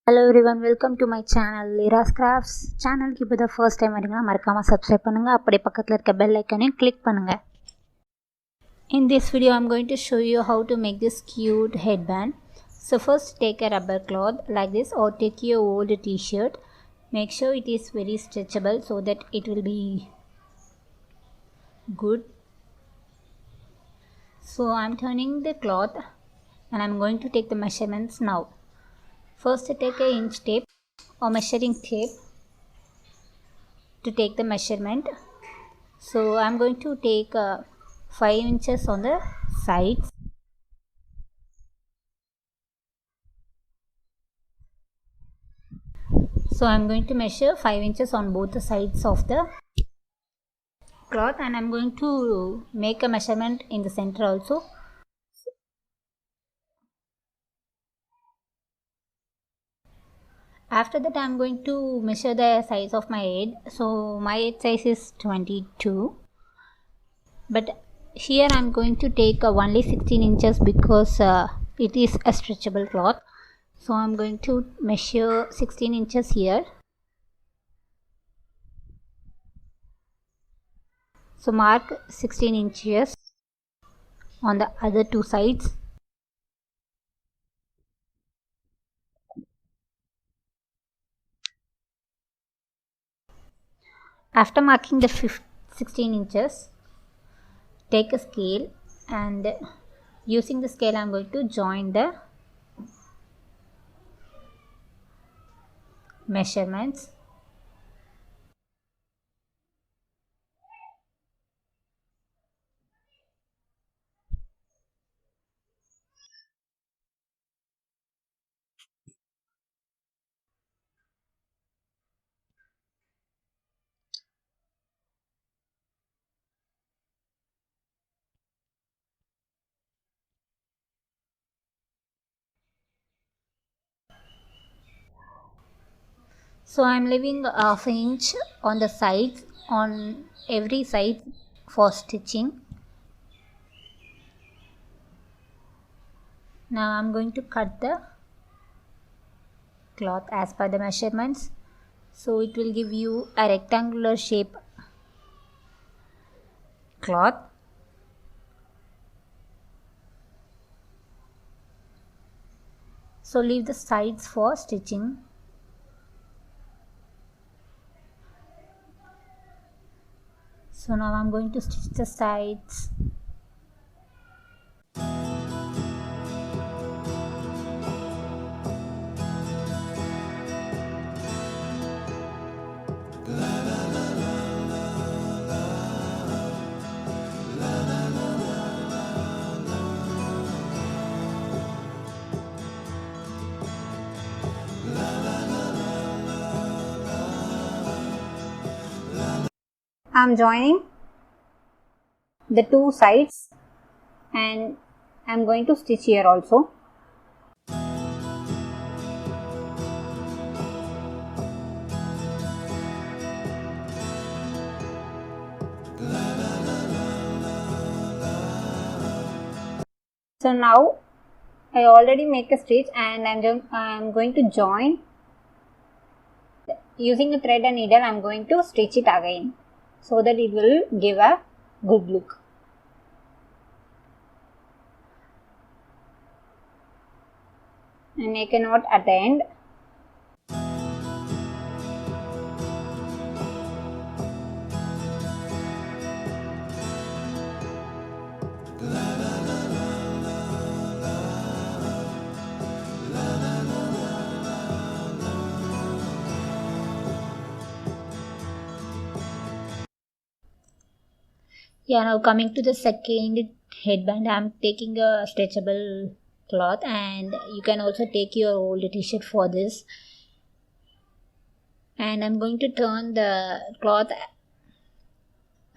Hello everyone, welcome to my channel Lira's Crafts channel. If this is the first time வரீங்கன்னா மறக்காம subscribe பண்ணுங்க. அப்படியே பக்கத்துல இருக்க bell icon-ஐயும் click பண்ணுங்க. In this video I'm going to show you how to make this cute headband. So first take a rubber cloth like this, or take your old t-shirt. Make sure it is very stretchable so that it will be good. So I'm turning the cloth and I'm going to take the measurements now. First take a inch tape or measuring tape to take the measurement. So I'm going to take 5 inches on the sides. So I'm going to measure 5 inches on both the sides of the cloth, and I'm going to make a measurement in the center also. After that I'm going to measure the size of my head. So my head size is 22, but here I'm going to take only 16 inches because it is a stretchable cloth. So I'm going to measure 16 inches here. So mark 16 inches on the other two sides. After marking the 16 inches, take a scale, and using the scale I'm going to join the measurements. So I'm leaving half inch on the sides, on every side for stitching. Now I'm going to cut the cloth as per the measurements, so it will give you a rectangular shape cloth. So leave the sides for stitching. So now I'm going to stitch the sides. I'm joining the two sides, and I'm going to stitch here also. So now I already make a stitch, and I'm going to join. Using a thread and needle I'm going to stitch it again, so that it will give a good look. And make a knot at the end. Yeah, now coming to the second headband, I'm taking a stretchable cloth, and you can also take your old t-shirt for this. And I'm going to turn the cloth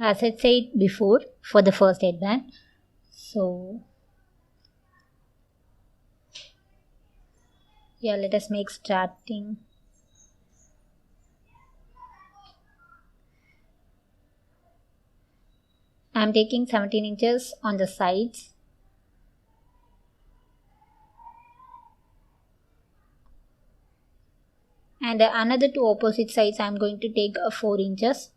as I said before for the first headband. So yeah, let us make starting. I'm taking 17 inches on the sides. And another two opposite sides I am going to take 4 inches.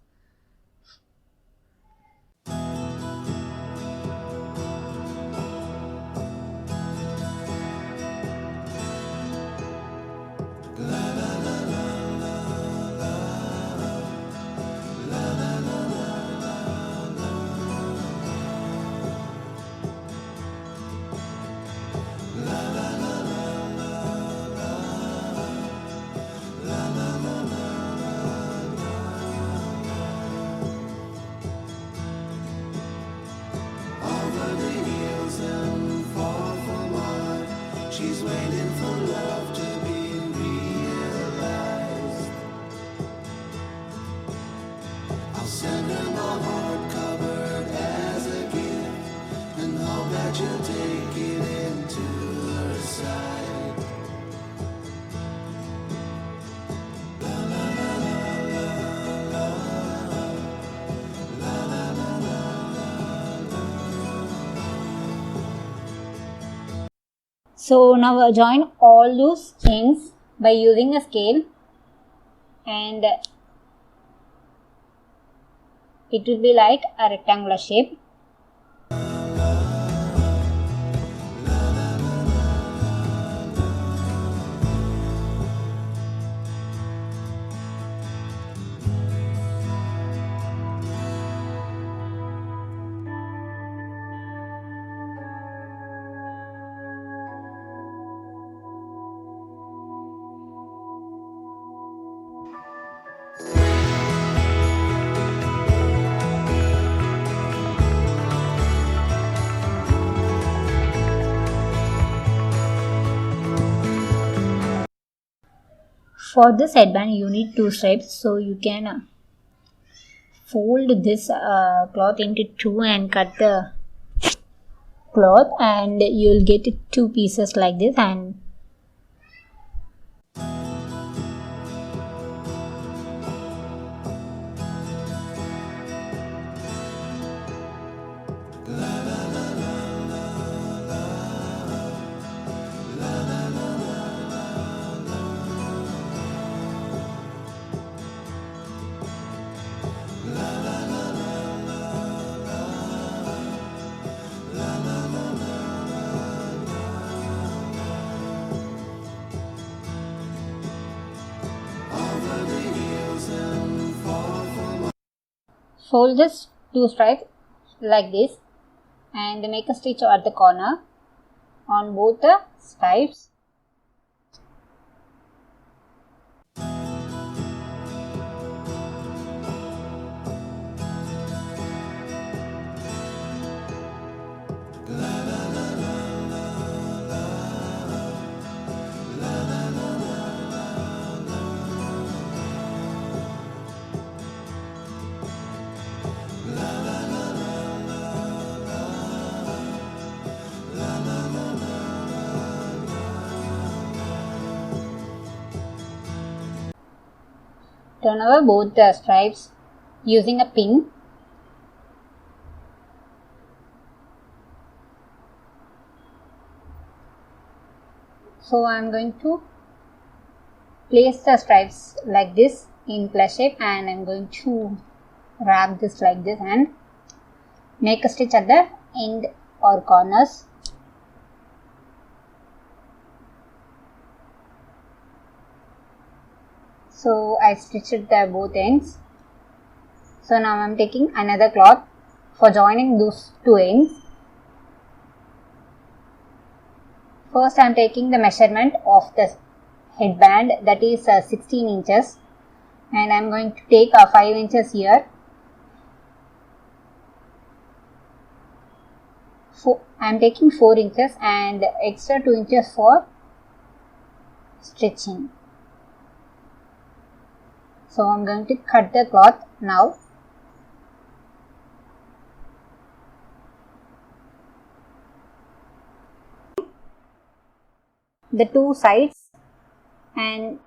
She's waiting for love to be realized. I'll send her my heart covered as a gift, and hope that you'll take it into her side. La la la la la la la la la la. So now join all those ends by using a scale, and it will be like a rectangular shape. For this headband you need 2 stripes, so you can fold this cloth into 2 and cut the cloth, and you'll get 2 pieces like this. And fold this 2 stripes like this and make a stitch at the corner on both the stripes. Turn over both the stripes using a pin. So I am going to place the stripes like this in plus shape, and I am going to wrap this like this and make a stitch at the end or corners. So I stitched the both ends. So now I am taking another cloth for joining those 2 ends. First I am taking the measurement of the headband, that is 16 inches, and I am going to take 5 inches here. I am taking 4 inches and extra 2 inches for stitching. So I am going to cut the cloth now. The 2 sides, and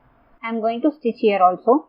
I am going to stitch here also.